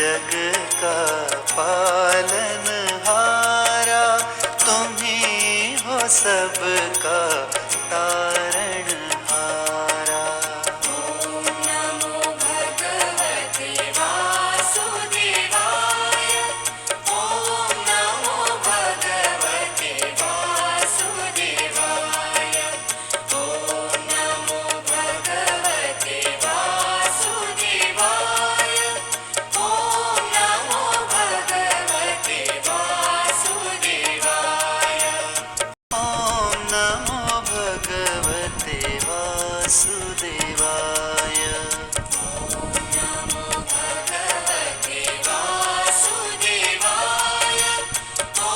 जग का पालनहारा, तुम ही हो सबका तारणहारा। ॐ नमो भगवते वासुदेवाय। ॐ नमो भगवते वासुदेवाय। ॐ नमो भगवते वासुदेवाय। ॐ नमो भगवते वासुदेवाय। ॐ नमो भगवते वासुदेवाय। नमो भगवते वासुदेवाय। ॐ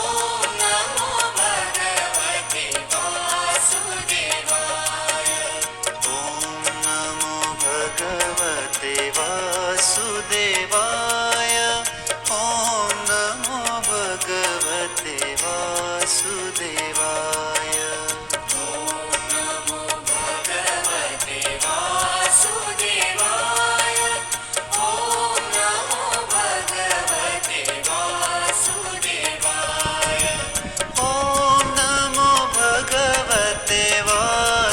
नमो भगवते वासुदेवाय। ॐ नमो भगवते वासुदेवाय। ॐ नमो भगवते वासुदेवाय। नमो भगवते वासुदेवाय। ॐ नमो भगवते वासुदेवाय। ॐ नमो भगवते वासुदेवाय।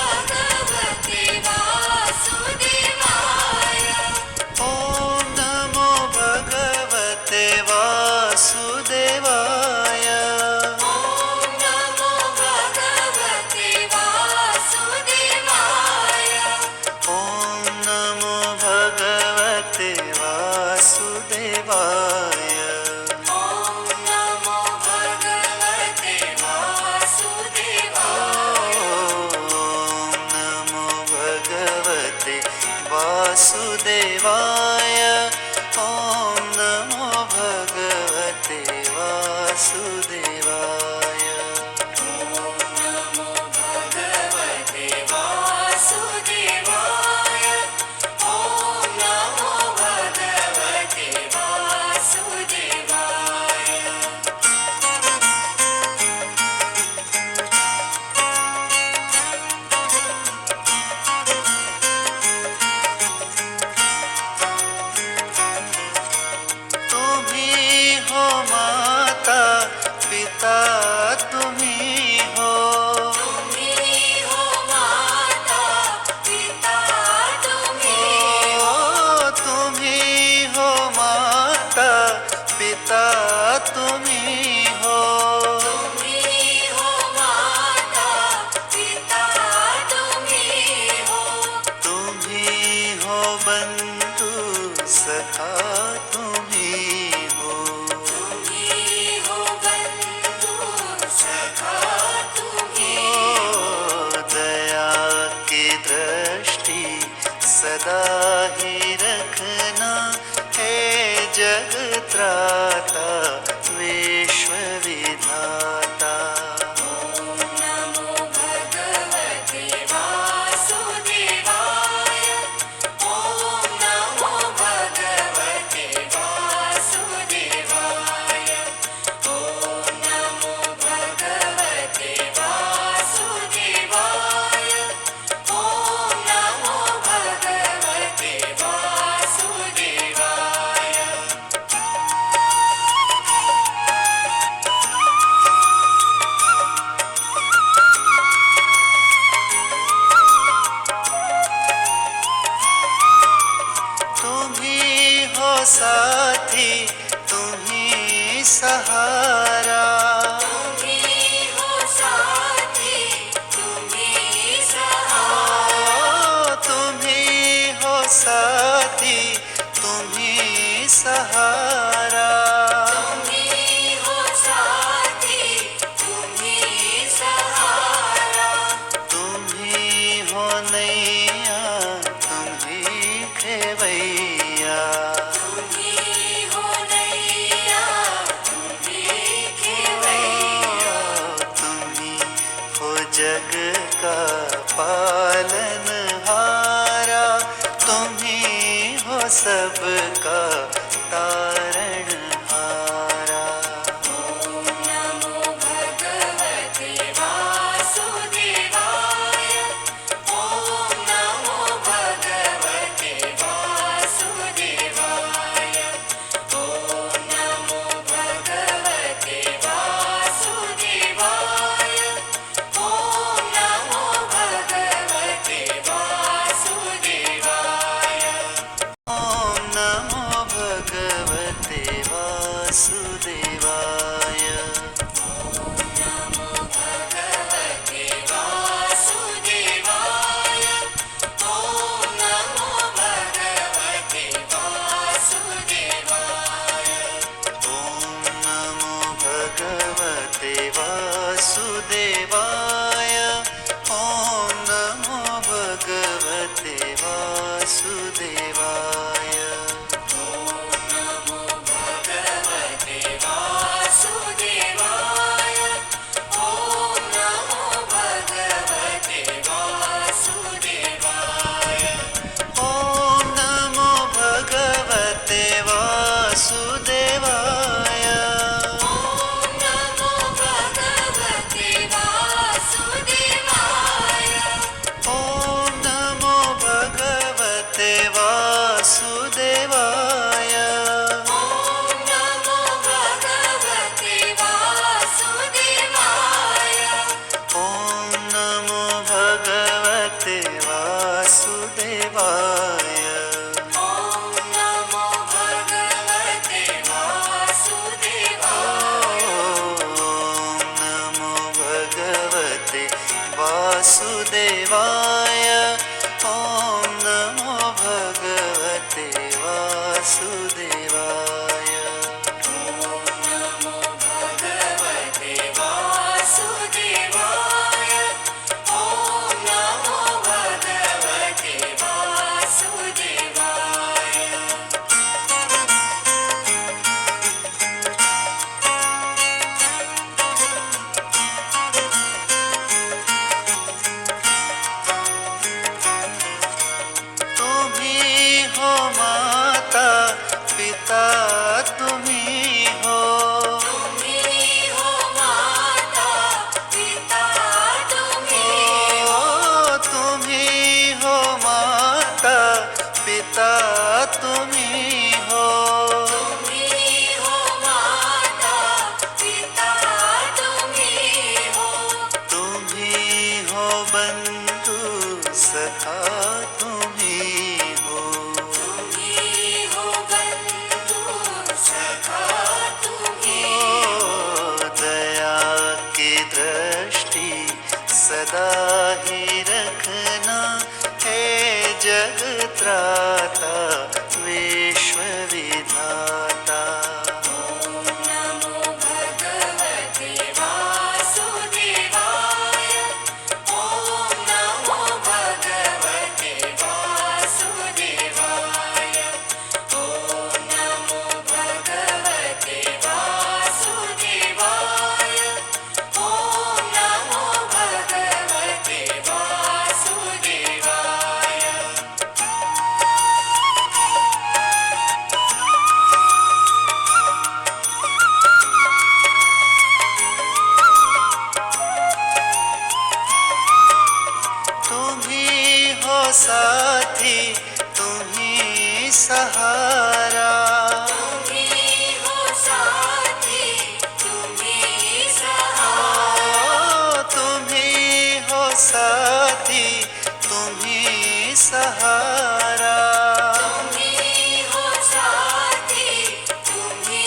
नमो भगवते वासुदेवाय। ॐ नमो भगवते वासुदेवाय। नमो भगवते वासुदेवाय। ॐ नमो भगवते वासुदेवाय। नमो भगवते वासुदेवाय। ॐ नमो भगवते वासुदेवाय। ॐ नमो भगवते वासुदेवाय। नमो भगवते वासुदेवाय। ॐ नमो भगवते वासुदेवाय। तुम्ही हो माता पिता, तुम्ही हो। तुम्ही हो माता पिता तुम्ही ओ, तुम्ही हो माता पिता, तुम्ही हो। तुम्ही हो माता पिता तुम्ही हो। तुम्ही हो बंधु सखा, तुम्ही हो। तुम्ही हो बंधु सखा तुम्ही ओ, दया की दृष्टि सदा ही रखना, हे जग त्राता विश्व विधाता। नमो भगवते वासुदेवाय। ॐ नमो भगवते वासुदेवाय। ॐ नमो भगवते वासुदेवाय। ॐ नमो भगवते वासुदेवाय। तुम्ही हो साथी, तुम्ही सहारा। तुम्ही हो साथी तुम्ही सहारा। ओ, तुम्ही हो साथी, तुम्ही सहारा। तुम्ही हो साथी तुम्ही सहारा। तुम्ही हो नैया, तुम्ही खेवैया। तुम्ही हो नैया तुम्ही खेवैया। तुम्ही हो जग का पालनहारा, तुम्ही हो सबका तारणहारा। नमो भगवते वासुदेवाय। ॐ नमो भगवते वासुदेवाय ॐ नमो भगवते वासुदेवाय ॐ नमो भगवते वासुदेवाय ॐ नमो भगवते वासुदेवाय नमो भगवते वासुदेवाय ॐ नमो भगवते वासुदेवाय तुम्ही हो माता पिता तुम्ही हो तुम्ही हो माता पिता तुम्ही ओ तुम्ही हो माता पिता तुम्ही हो तुम्ही हो माता पिता तुम्ही हो तुम्ही हो बंधु सखा तुम्ही हो तुम्ही हो बंधु सखा तुम्ही ओ दया की दृष्टि सदा ही रखना हे जगत्राता विश्व विधाता नमो भगवते वासुदेवाय ॐ नमो भगवते वासुदेवाय ॐ नमो भगवते वासुदेवाय ॐ नमो भगवते वासुदेवाय तुम्ही हो साथी तुम्ही सहारा तुम्ही हो साथी तुम्ही सहारा ओ तुम्ही हो साथी तुम्ही सहारा तुम्ही हो साथी तुम्ही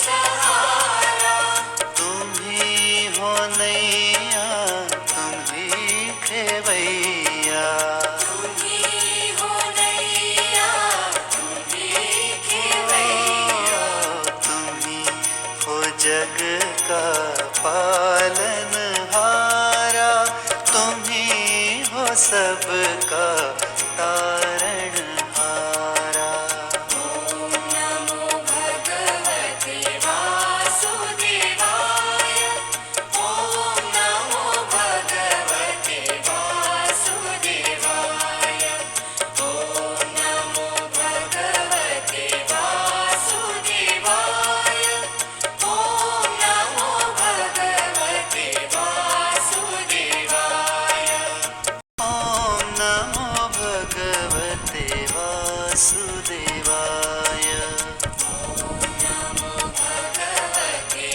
सहारा तुम्ही हो नैया तुम्ही खेवैया तुम्ही हो नैया तुम्ही खेवैया तुम्ही हो जग का पालनहारा तुम्ही हो सबका तारणहारा नमो भगवते वासुदेवाय ॐ नमो भगवते वासुदेवाय ॐ नमो भगवते वासुदेवाय ॐ नमो भगवते वासुदेवाय ॐ नमो भगवते वासुदेवाय नमो भगवते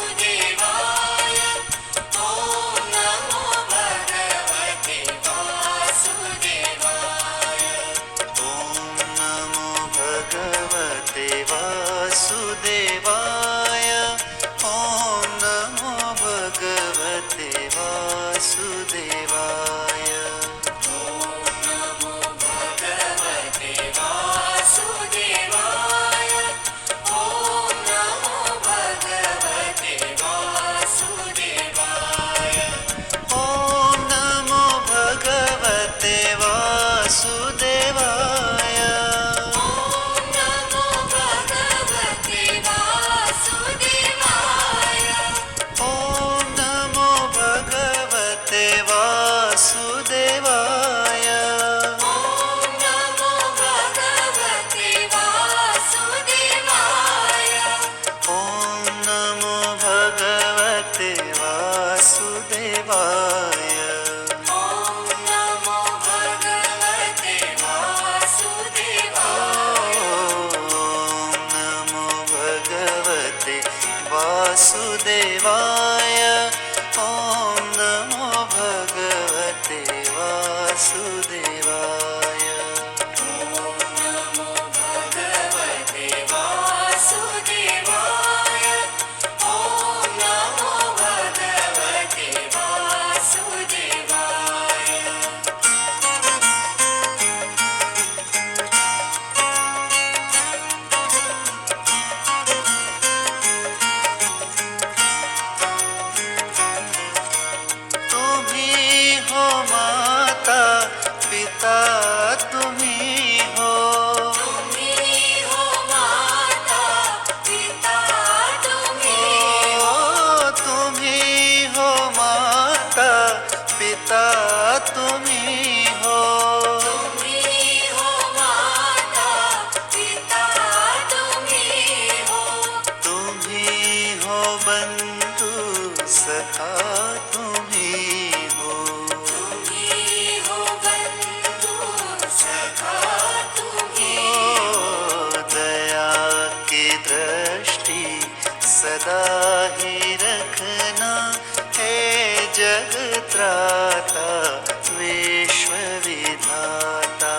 वासुदेवाय ॐ नमो भगवते वासुदेवाय ॐ नमो भगवते वासुदेवाय ॐ नमो भगवते वासुदेवाय नमो भगवते सदा ही रखना, हे जग त्राता विश्व विधाता।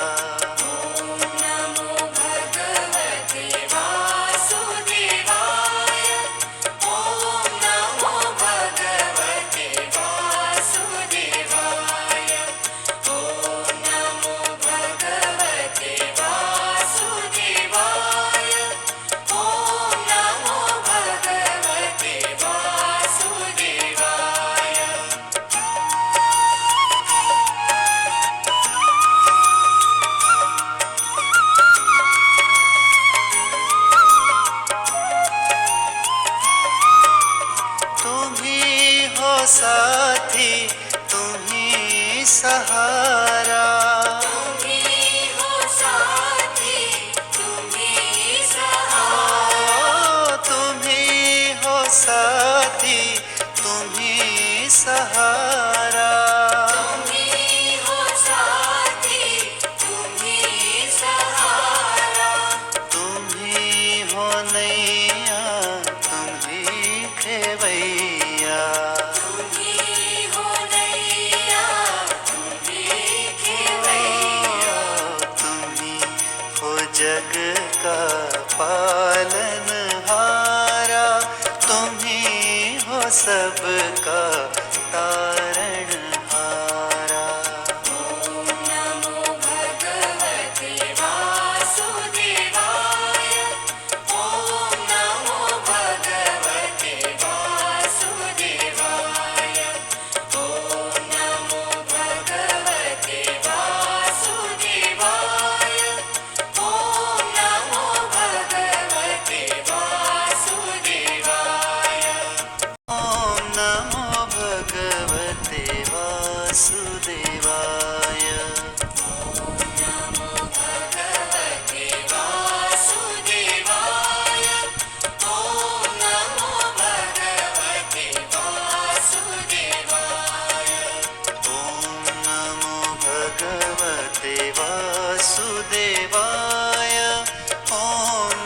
नमो भगवते वासुदेवाय। ॐ नमो भगवते वासुदेवाय। ॐ नमो भगवते वासुदेवाय। ॐ नमो भगवते वासुदेवाय। तुम्ही हो साथी, तुम्ही सहारा, तुम्ही हो साथी, तुम्ही सहारा। तुम्ही हो साथी, तुम्ही सहारा, तुम्ही हो साथी, तुम्ही सहारा। तुम्ही हो नैया, तुम्ही खेवैया, तुम्ही हो नैया, तुम्ही खेवैया। तुम्ही हो जग का पालनहारा, तुम्ही हो सबका तारणहारा। ॐ नमो भगवते वासुदेवाय। ॐ नमो भगवते वासुदेवाय। ॐ नमो भगवते वासुदेवाय। ॐ नमो भगवते वासुदेवाय। ॐ नमो भगवते वासुदेवाय। नमो भगवते वासुदेवाय। ॐ नमो भगवते वासुदेवाय। ॐ नमो भगवते वासुदेवाय। ॐ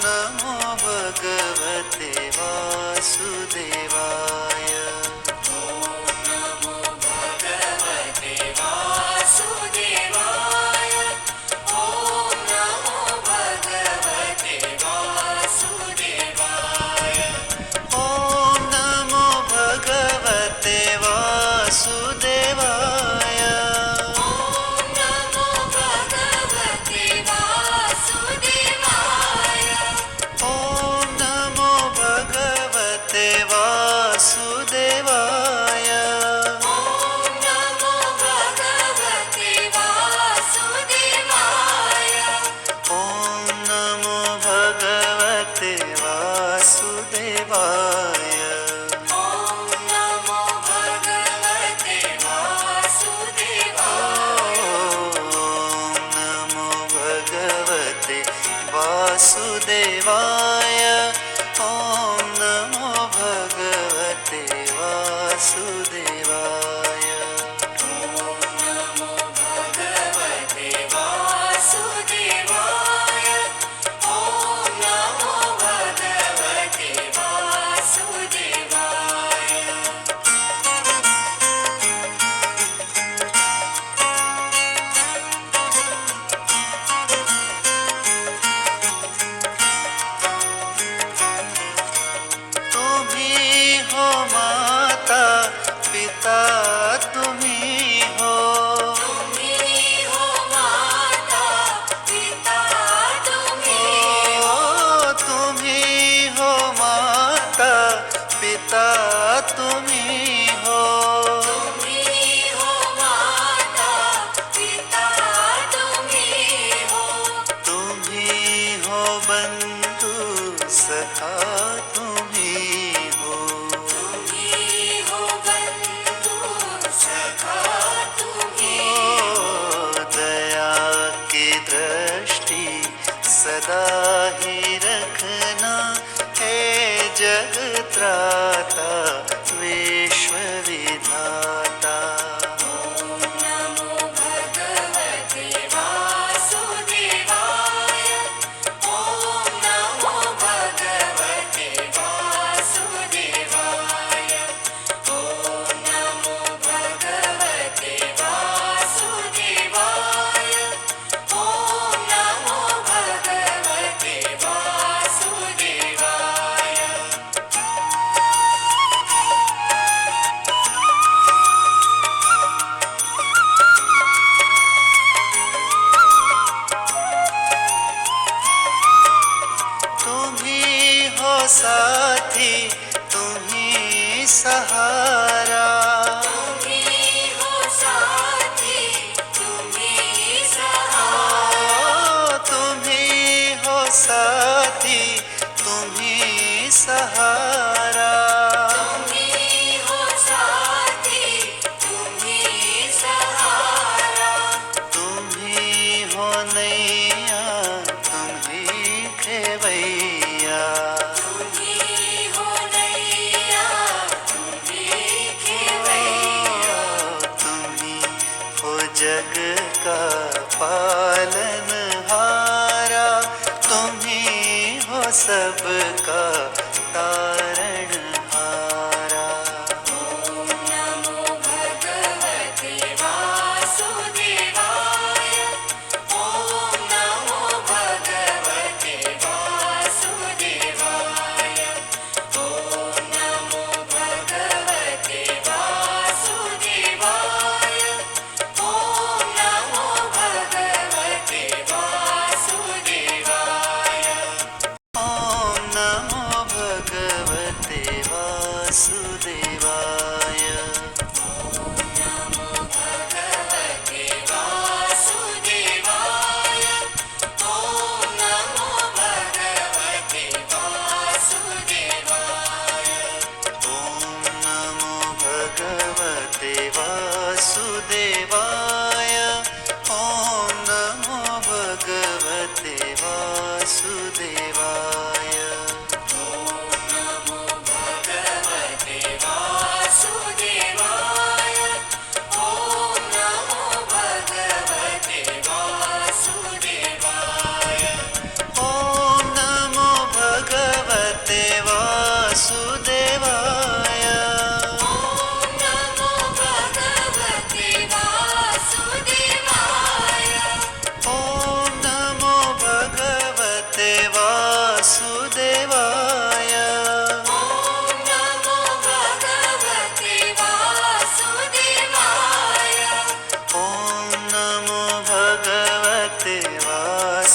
नमो भगवते वासुदेवाय। नमो भगवते वासुदेवाय। ॐ नमो भगवते वासुदेवाय। ॐ नमो भगवते वासुदेवाय। ॐ नमो भगवते वासुदेवाय। ॐ नमो भगवते वासुदेवाय। ॐ नमो भगवते वासुदेवाय। ॐ नमो भगवते वासुदेवाय। ॐ नमो भगवते वासुदेवाय। ॐ नमो भगवते वासुदेवाय। ॐ नमो भगवते वासुदेवाय। नमो भगवते वासुदेवाय। ॐ नमो भगवते वासुदेवाय। तुम्ही हो माता पिता, तुम्ही हो, तुम्ही हो माता पिता, तुम्ही ओ तुम्ही हो माता पिता, तुम्ही हो, तुम्ही हो माता पिता, तुम्ही हो। तुम्ही हो बंधु सखा, तुम्ही हो, तुम्ही हो बंधु सखा, तुम्ही ओ दया की दृष्टि सदा ही रखना, हे जग त्राता विश्व विधाता। नमो भगवते वासुदेवाय। ॐ नमो भगवते वासुदेवाय। हो नैया तुम ही खेवैया। तुम्ही हो नैया तुम्ही खेवैया। तुम ही हो जग का पालनहारा, तुम ही हो सबका तारणहारा। ॐ नमो भगवते वासुदेवाय। ॐ नमो भगवते वासुदेवाय। ॐ नमो भगवते वासुदेवाय। ॐ नमो भगवते वासुदेवाय। ॐ नमो भगवते वासुदेवाय। नमो भगवते वासुदेवाय। ॐ नमो भगवते वासुदेवाय। ॐ नमो भगवते वासुदेवाय। ॐ नमो भगवते वासुदेवाय। नमो भगवते वासुदेवाय। ॐ नमो भगवते वासुदेवाय। ॐ नमो भगवते वासुदेवाय। ॐ नमो भगवते वासुदेवाय। ॐ नमो भगवते वासुदेवाय। ॐ नमो भगवते वासुदेवाय। ॐ नमो भगवते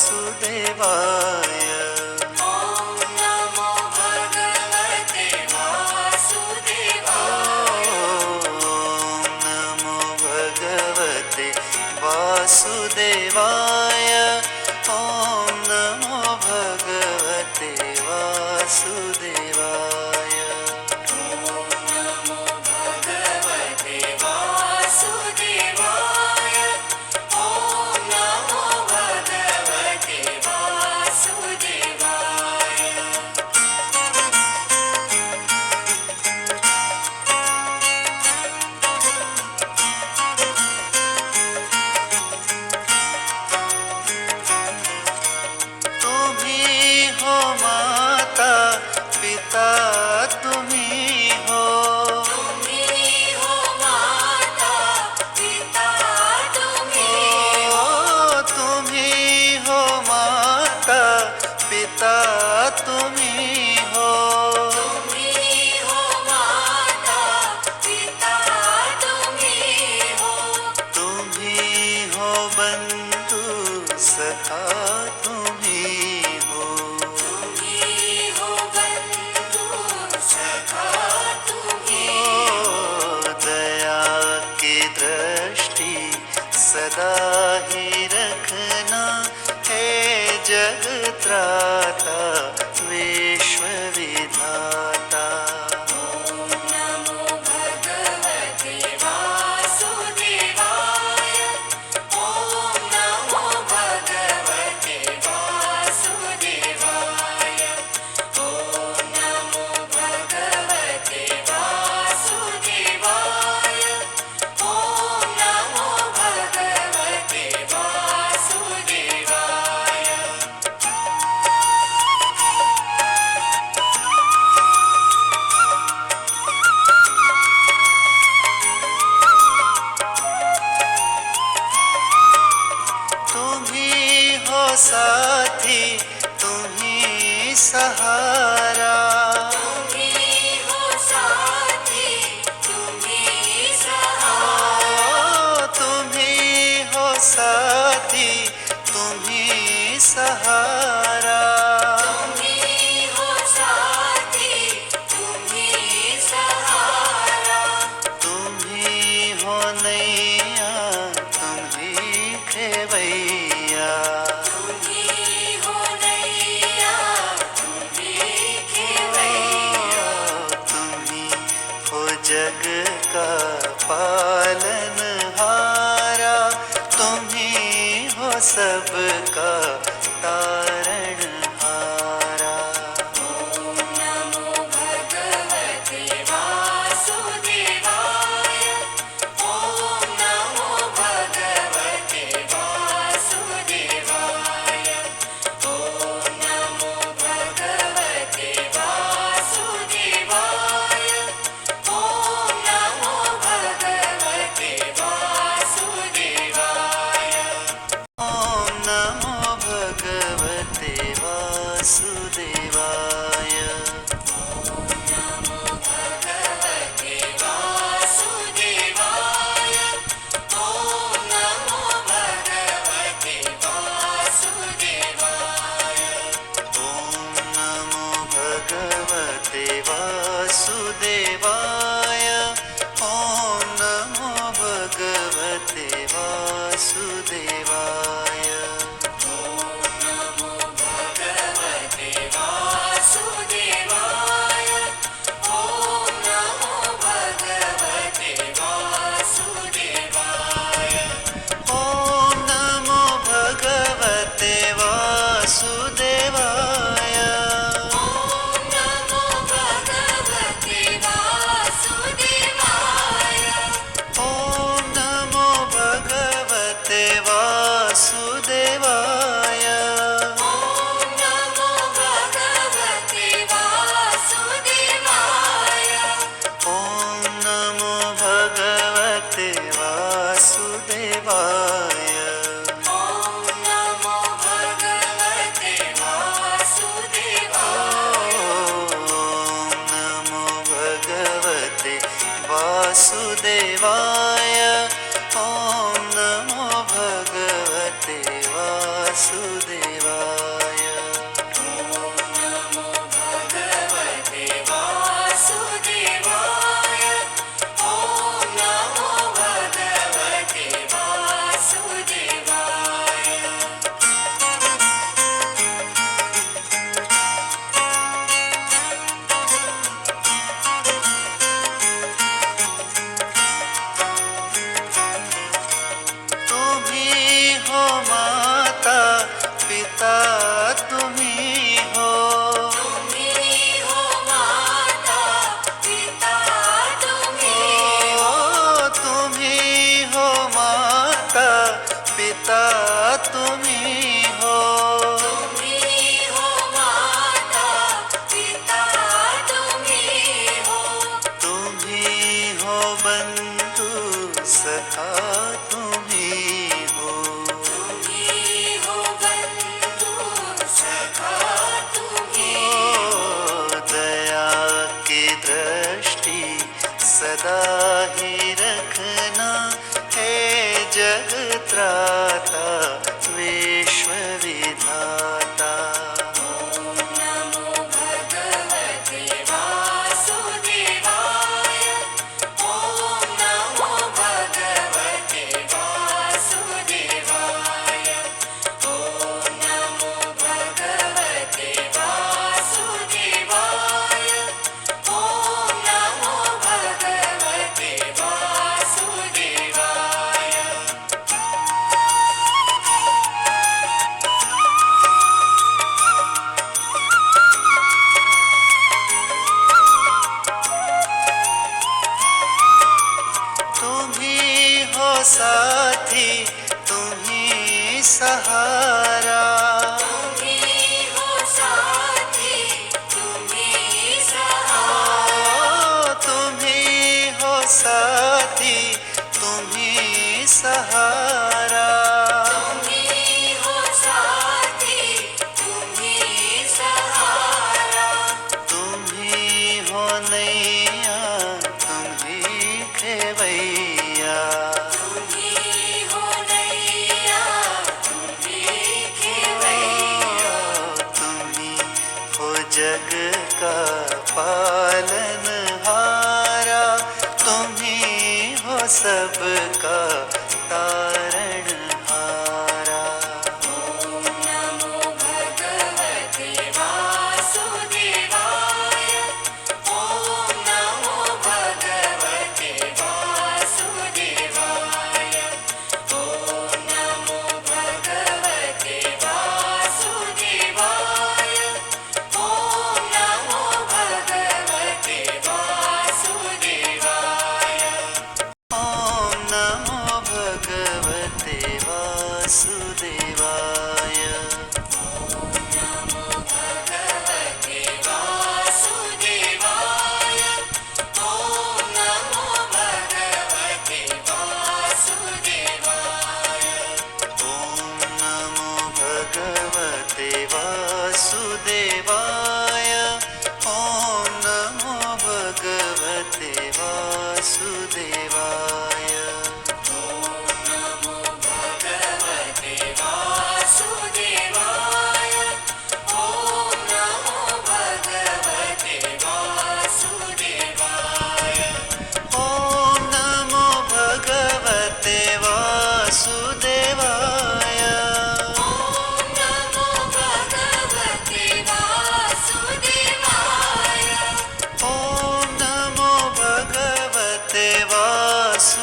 वासुदेवाय। ॐ नमो भगवते वासुदेवाय। ॐ नमो भगवते वासुदेवाय। ॐ नमो भगवते वासुदेवाय। नमो भगवते वासुदेवाय। ॐ नमो भगवते वासुदेवाय। तुम्ही हो माता पिता तुम्ही हो। तुम्ही हो माता पिता तुम्ही ओ, तुम्ही हो माता पिता तुम्ही हो। तुम्ही हो माता पिता तुम्ही हो। तुम्ही हो बंधु सखा तुम्ही हो। तुम्ही हो बंधु सखा तुम्ही ओ, दया की दृष्टि सदा ही रखना, हे जग त्राता विश्व विधाता। नमो भगवते वासुदेवाय। ॐ नमो भगवते वासुदेवाय। ॐ नमो भगवते वासुदेवाय। ॐ नमो भगवते वासुदेवाय। तुम्ही हो साथी तुम्ही सहारा। तुम्ही हो साथी तुम्ही सहारा। ओ, तुम्ही हो साथी तुम्ही सहारा। तुम्ही हो साथी तुम्ही सहारा। तुम्ही हो नैया तुम ही खेवैया। तुम्ही हो नैया तुम्ही खेवैया। तुम्ही हो जग का पालनहारा, तुम्ही हो सबका तारणहारा। ॐ नमो भगवते वासुदेवाय। ॐ नमो भगवते वासुदेवाय। ॐ नमो भगवते वासुदेवाय। ॐ नमो भगवते वासुदेवाय। ॐ नमो भगवते वासुदेवाय। नमो भगवते वासुदेवाय। ॐ नमो भगवते वासुदेवाय। ॐ नमो भगवते वासुदेवाय। ॐ नमो भगवते वासुदेवाय। नमो भगवते वासुदेवाय। ॐ नमो भगवते वासुदेवाय। ॐ नमो भगवते वासुदेवाय। ॐ नमो भगवते वासुदेवाय। ॐ नमो भगवते वासुदेवाय। ॐ नमो भगवते वासुदेवाय। ॐ नमो भगवते वासुदेवाय। ॐ नमो भगवते वासुदेवाय। ॐ नमो भगवते वासुदेवाय। ॐ नमो भगवते वासुदेवाय। नमो भगवते वासुदेवाय। ॐ नमो भगवते वासुदेवाय। तुम्ही हो माता पिता, तुम्ही हो। तुम्ही हो माता पिता, तुम्ही ओ, तुम्ही हो माता पिता, तुम्ही हो। तुम्ही हो माता पिता, तुम्ही हो। तुम्ही हो बंधु सखा, तुम्ही हो। तुम्ही हो बंधु सखा, तुम्ही ओ, दया की दृष्टि सदा ही रखना, हे जग त्राता विश्व विधाता। नमो भगवते वासुदेवाय। ॐ नमो भगवते वासुदेवाय। ॐ नमो भगवते वासुदेवाय। ॐ नमो भगवते वासुदेवाय। तुम्ही हो साथी, तुम्ही सहारा। तुम्ही हो साथी, तुम्ही ओ, सहारा। तुम्ही हो साथी, तुम्ही सहारा। तुम्ही हो साथी, तुम्ही सहारा। तुम्ही हो नैया, तुम्ही खेवैया। तुम्ही हो नैया, तुम्ही खेवैया। तुम्ही हो जग का पालनहारा। तुम्ही हो सबका तारणहारा। नमो भगवते वासुदेवाय। ॐ नमो भगवते वासुदेवाय। ॐ नमो भगवते भगवते वासुदेवाय ॐ नमो भगवते वासुदेवाय नमो भगवते वासुदेवाय ॐ नमो भगवते वासुदेवाय ॐ नमो भगवते वासुदेवाय नमो भगवते वासुदेवाय ॐ नमो भगवते वासुदेवाय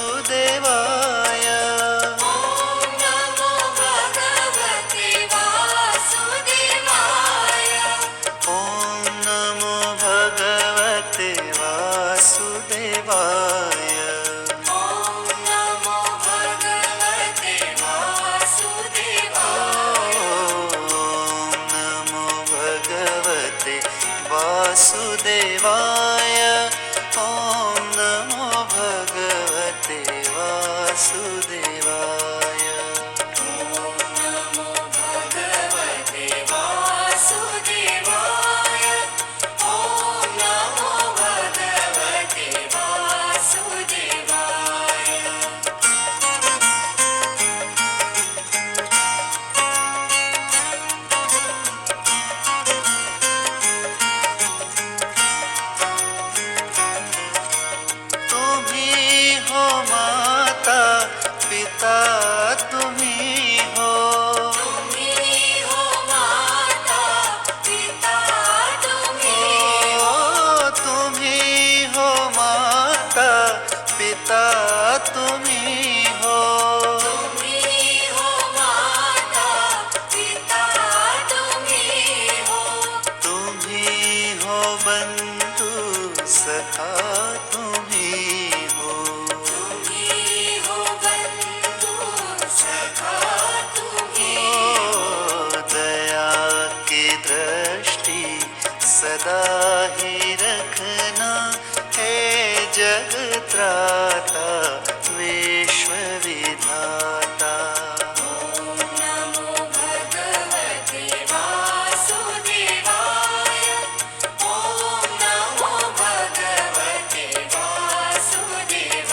नमो भगवते वासुदेवाय ॐ नमो भगवते वासुदेवाय नमो भगवते वासुदेवाय ॐ नमो भगवते वासुदेवाय ॐ नमो भगवते वासुदेवाय नमो भगवते वासुदेवाय ॐ नमो भगवते वासुदेवाय तुम्ही हो माता पिता तुम्ही हो तुम्ही हो माता पिता तुम्ही ओ तुम्ही हो माता पिता तुम्ही हो तुम्ही हो माता पिता तुम्ही हो तुम्ही हो बंधु सखा तुम्ही हो तुम्ही हो बंधु सखा तुम्ही ओ दया की दृष्टि सदा ही रखना हे जगत्राता विश्व विधाता नमो भगवते वासुदेवाय ॐ नमो भगवते वासुदेवाय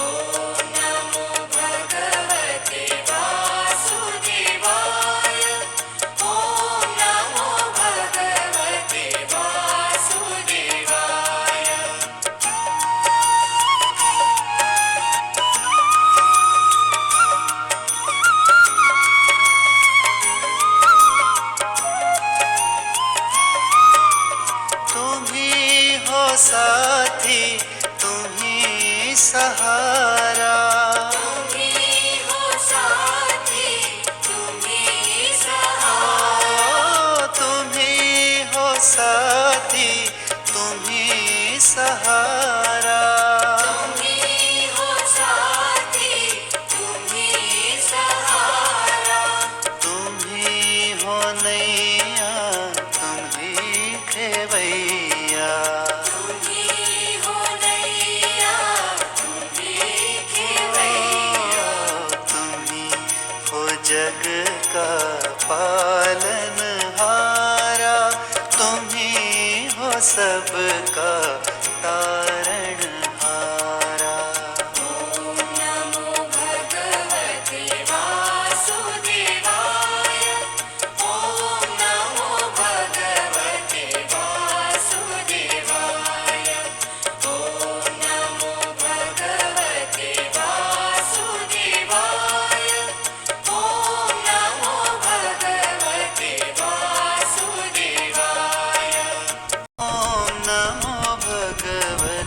ॐ नमो भगवते वासुदेवाय ॐ नमो भगवते वासुदेवाय तुम्ही हो साथी तुम्ही सहारा तुम्ही हो साथी तुम्ही सहारा ओ तुम्ही हो साथी तुम्ही सहारा तुम्ही हो साथी तुम्ही सहारा तुम्ही हो नैया तुम्ही खेवैया तुम्ही हो नैया तुम्ही खेवैया तुम्ही हो जग का पालनहारा तुम्ही हो सबका तारणहारा नमो भगवते वासुदेवाय ॐ नमो भगवते वासुदेवाय ॐ नमो भगवते वासुदेवाय ॐ नमो भगवते वासुदेवाय ॐ नमो भगवते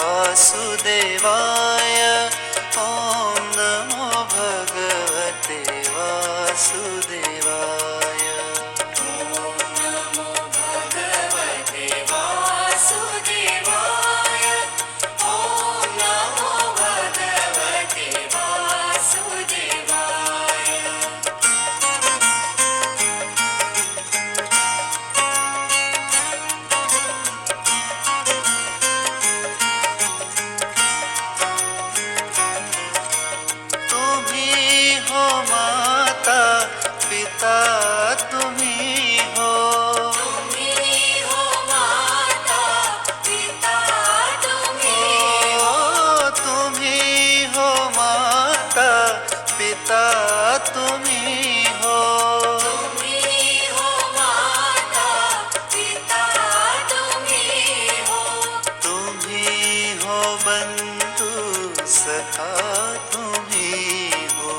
वासुदेवाय ॐ नमो भगवते वासुदेवाय नमो भगवते वासुदेवाय ॐ नमो भगवते वासुदेवाय तुम्ही हो माता पिता तुम्ही हो तुम्ही हो माता पिता तुम्ही ओ तुम्ही हो माता पिता तुम्ही हो तुम्ही हो माता पिता तुम्ही हो तुम्ही हो बंधु सखा तुम्ही हो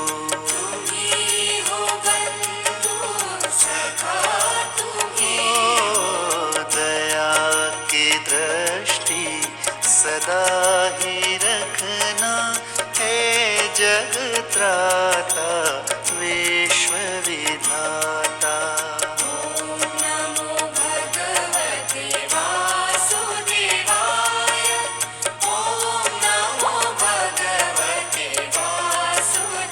तुम्ही हो बंधु सखा तुम्ही ओ दया की दृष्टि सदा ही रखना हे जगत्राता विश्व विधाता नमो भगवते वासुदेवाय ॐ नमो भगवते वासुदेवाय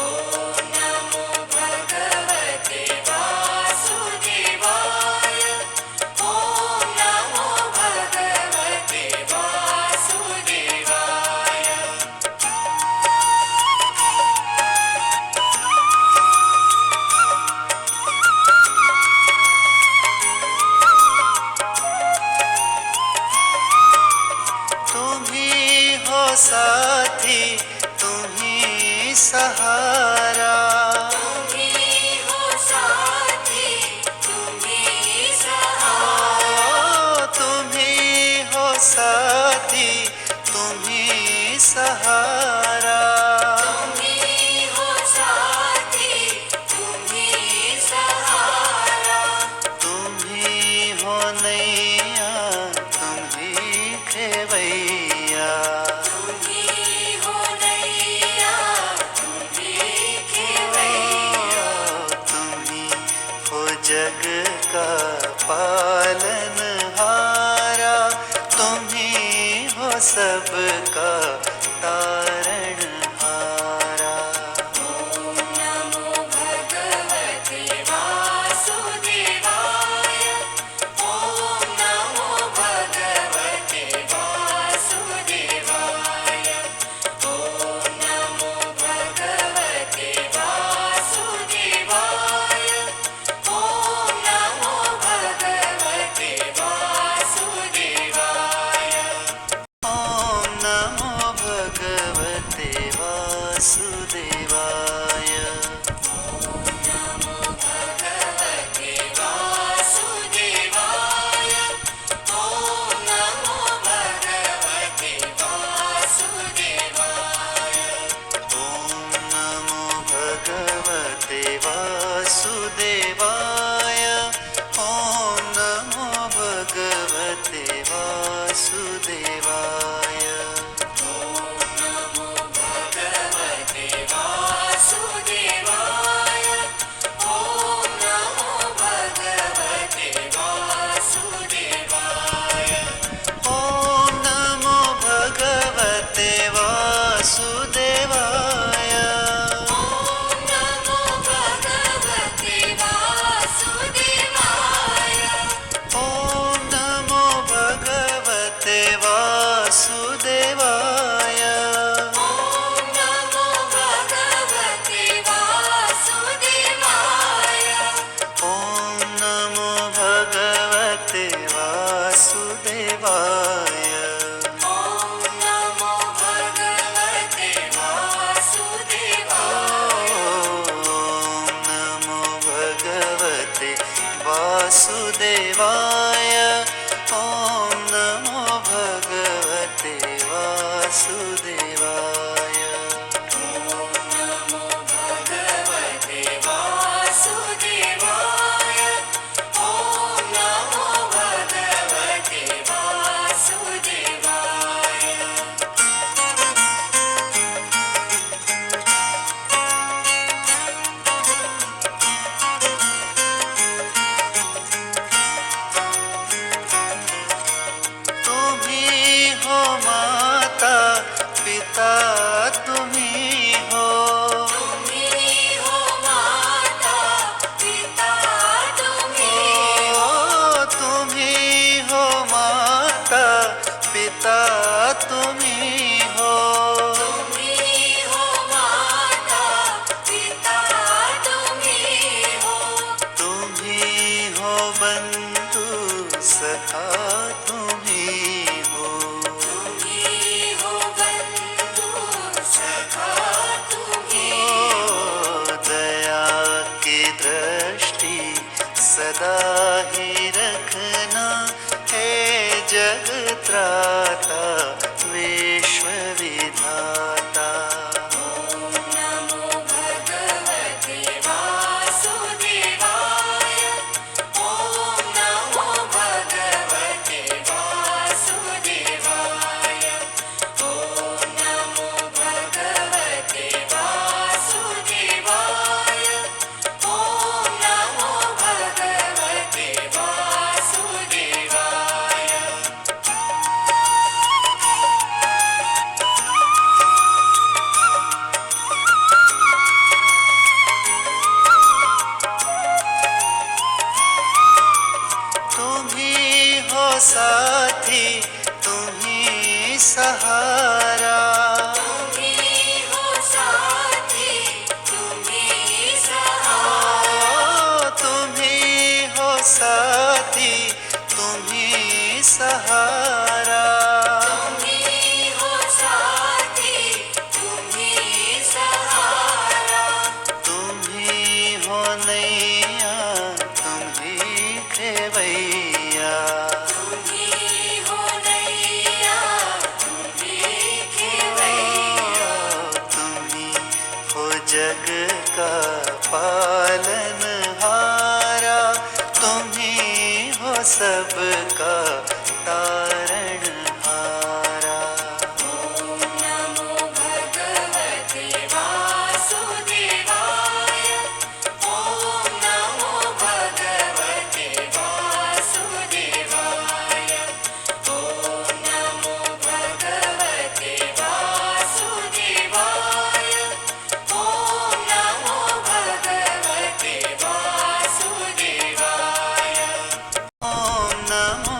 ॐ नमो भगवते वासुदेवाय ॐ नमो भगवते वासुदेवाय तुम्ही हो साथी तुम्ही सहारा तुम्ही हो साथी तुम्ही सहारा ओ तुम्ही हो साथी तुम्ही सहारा तुम्ही हो साथी तुम्ही सहारा तुम्ही हो नैया तुम्ही खेवैया तुम्ही हो नैया तुम्ही खेवैया तुम्ही हो जग का पालनहारा तुम्ही हो सबका तारणहारा नमो भगवते वासुदेवाय ॐ नमो भगवते वासुदेवाय ॐ नमो भगवते वासुदेवाय ॐ नमो भगवते वासुदेवाय ॐ नमो भगवते तुम्ही हो. तुम्ही हो माता पिता तुम्ही हो. तुम्ही हो बंधू सखा तुम्ही हो. तुम्ही हो बंधू सखा तुम्ही ओ दया की दृष्टि सदा ही रखना, हे जग त्राता विश्व विधाता. नमो भगवते वासुदेवाय. ॐ नमो भगवते वासुदेवाय. ॐ नमो भगवते वासुदेवाय. ॐ नमो भगवते वासुदेवाय. तुम्ही हो साथी, तुम्ही सहारा. तुम्ही हो साथी तुम्ही सहारा. तुम्ही हो साथी, तुम्ही सहारा. तुम्ही हो साथी तुम्ही सहारा. तुम्ही हो नैया, तुम्ही खेवैया. तुम्ही हो नैया तुम्ही खेवैया. तुम्ही हो जग का पालनहारा. तुम्ही हो सबका तारणहारा. ॐ नमो भगवते वासुदेवाय. ॐ नमो भगवते वासुदेवाय. ॐ नमो भगवते वासुदेवाय. ॐ नमो भगवते वासुदेवाय. ॐ नमो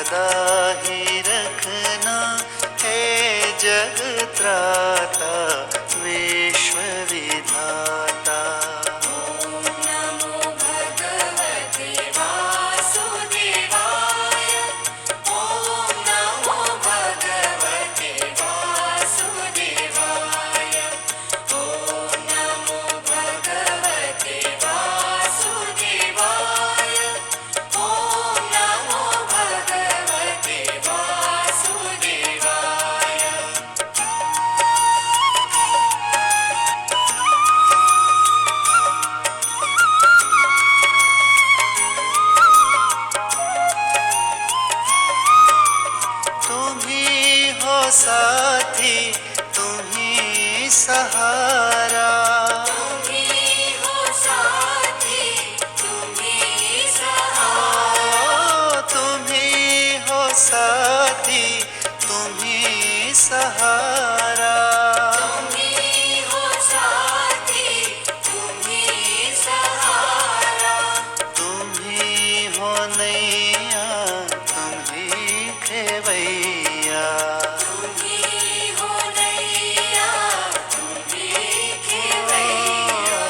सदा ही रखना, हे जग त्राता विश्व विधाता। ॐ नमो भगवते वासुदेवाय। ॐ नमो भगवते वासुदेवाय। ॐ नमो भगवते वासुदेवाय। ॐ नमो भगवते वासुदेवाय। तुम्ही हो साथी, तुम्ही सहारा, तुम्ही हो साथी, तुम्ही सहारा। तुम्ही हो साथी, तुम्ही सहारा, तुम्ही हो साथी, तुम्ही सहारा। तुम्ही हो नैया, तुम्ही खेवैया, तुम्ही हो नैया, तुम्ही खेवैया।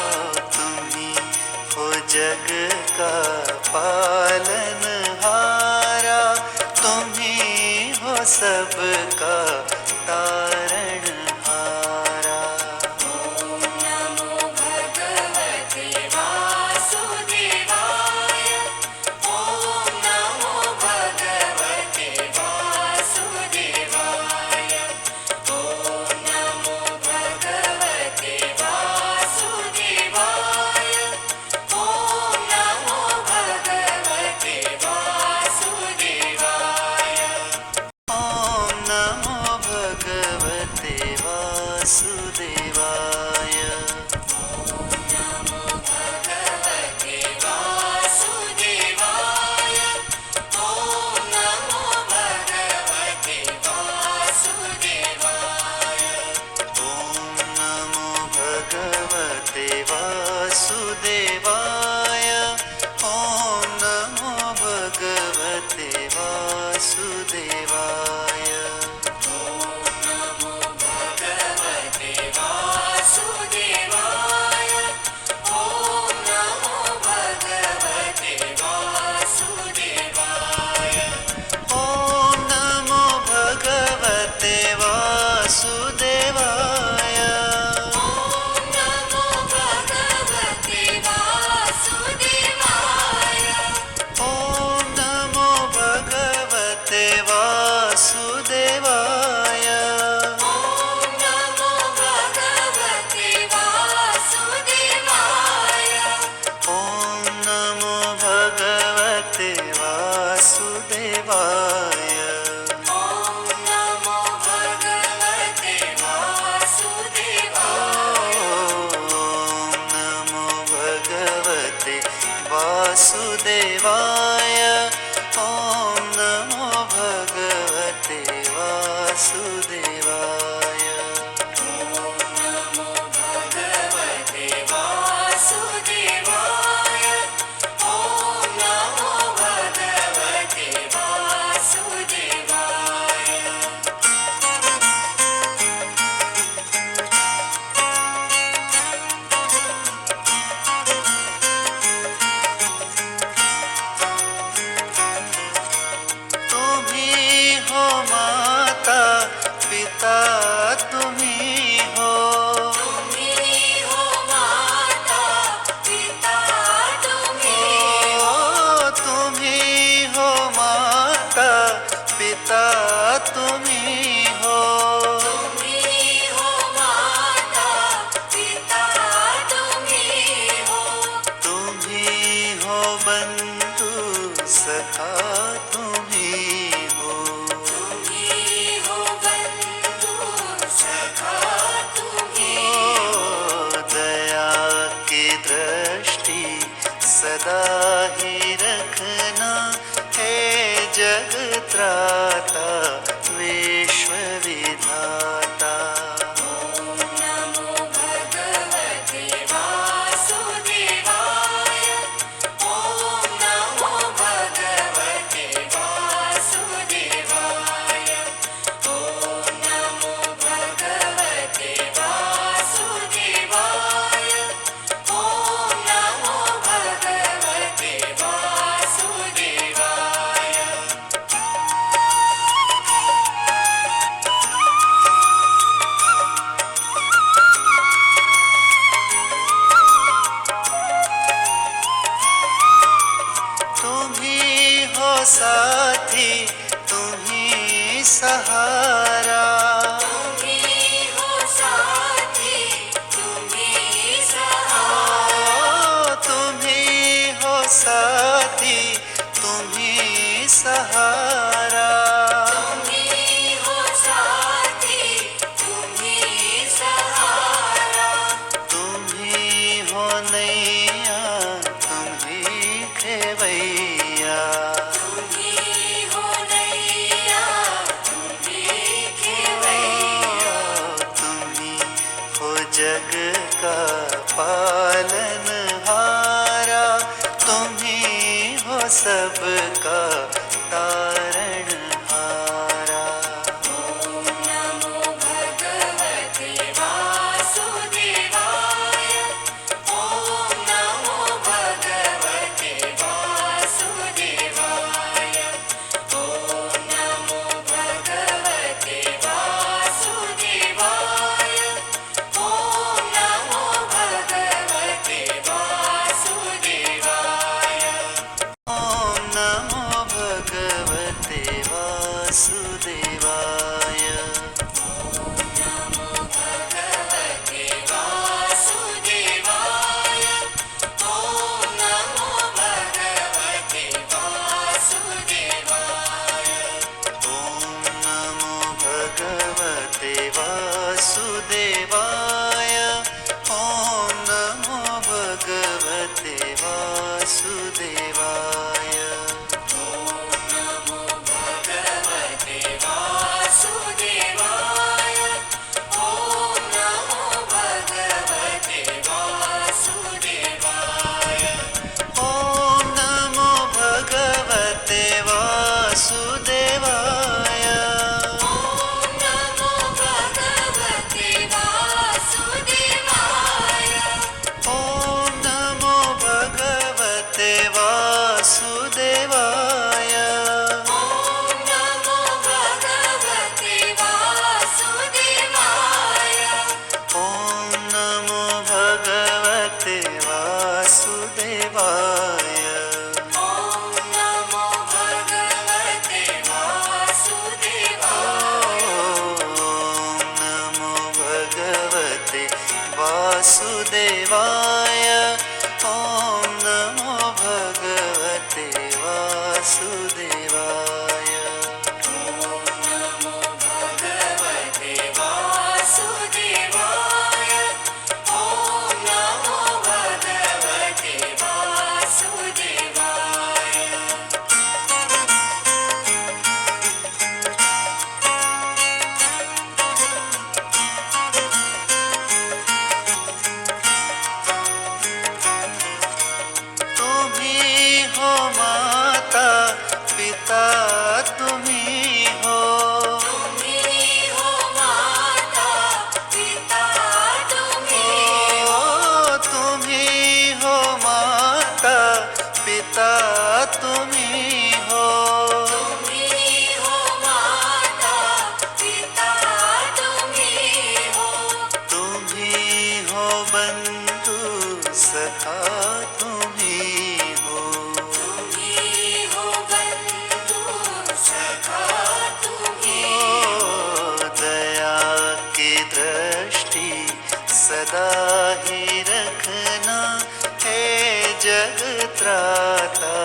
तुम्ही हो जग का पालनहारा, तुम्ही हो सबका तारणहारा। ॐ नमो भगवते वासुदेवाय। ॐ नमो भगवते वासुदेवाय। ॐ नमो भगवते वासुदेवाय। ॐ नमो भगवते वासुदेवाय। ॐ नमो भगवते वासुदेवाय। नमो भगवते वासुदेवाय। ॐ नमो भगवते वासुदेवाय। ॐ नमो भगवते वासुदेवाय। ॐ नमो भगवते वासुदेवाय। नमो भगवते वासुदेवाय। ॐ नमो भगवते वासुदेवाय। ॐ नमो भगवते वासुदेवाय। ॐ नमो भगवते वासुदेवाय। ॐ नमो भगवते वासुदेवाय। ॐ नमो भगवते वासुदेवाय। ॐ नमो भगवते वासुदेवाय। ॐ नमो भगवते वासुदेवाय। ॐ नमो भगवते वासुदेवाय। ॐ नमो भगवते वासुदेवाय। नमो भगवते वासुदेवाय। ॐ नमो भगवते वासुदेवाय। तुम्ही हो माता पिता, तुम्ही हो, तुम्ही हो माता पिता, तुम्ही हो। तुम्ही हो माता पिता, तुम्ही हो, तुम्ही हो माता पिता, तुम्ही हो। तुम्ही हो बंधु सखा, तुम्ही हो, तुम्ही हो बंधु सखा, तुम्ही हो। दया की दृष्टि सदा ही रखना, हे जग त्राता विश्व विधाता। नमो भगवते वासुदेवाय। ॐ नमो भगवते वासुदेवाय। साथी तुम्ही सहारा तुम्ही हो साथी तुम्ही सहारा तुम्ही हो नैया तुम्ही खेवैया तुम्ही हो नैया तुम्ही खेवैया तुम्ही हो जग का पालनहारा तुम्ही हो सबका तारणहारा ॐ नमो भगवते वासुदेवाय ॐ नमो भगवते वासुदेवाय ॐ नमो भगवते वासुदेवाय ॐ नमो भगवते वासुदेवाय ॐ नमो भगवते वासुदेवाय नमो भगवते वासुदेवाय ॐ नमो भगवते वासुदेवाय ॐ नमो भगवते वासुदेवाय ॐ नमो भगवते वासुदेवाय नमो भगवते वासुदेवाय ॐ नमो भगवते वासुदेवाय ॐ नमो भगवते वासुदेवाय ॐ नमो भगवते वासुदेवाय ॐ नमो भगवते वासुदेवाय ॐ नमो भगवते वासुदेवाय ॐ नमो भगवते वासुदेवाय ॐ नमो भगवते वासुदेवाय ॐ नमो भगवते वासुदेवाय ॐ नमो भगवते वासुदेवाय नमो भगवते वासुदेवाय ॐ नमो भगवते वासुदेवाय तुम्ही हो माता पिता तुम्ही हो तुम्ही हो माता पिता तुम्ही तुम्ही हो माता पिता तुम्ही हो तुम्ही हो माता पिता तुम्ही हो तुम्ही हो बंधु सखा तुम्ही हो तुम्ही हो बंधु सखा तुम्ही ओ दया की दृष्टि सदा ही रखना हे जग त्राता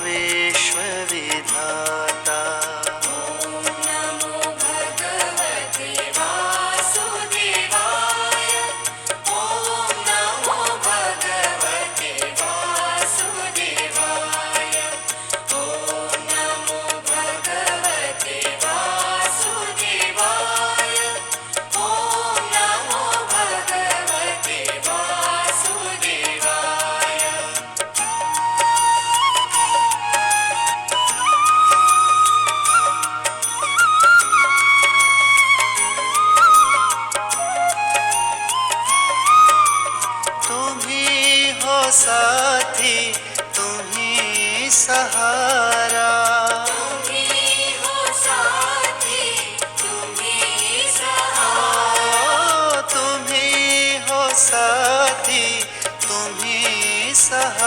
विश्व विधाता नमो भगवते वासुदेवाय ॐ नमो भगवते वासुदेवाय ॐ नमो भगवते वासुदेवाय ॐ नमो भगवते वासुदेवाय तुम्ही हो साथी तुम्ही सहारा तुम्ही हो साथी तुम्ही सहारा ओ, तुम्ही हो साथी तुम्ही सहारा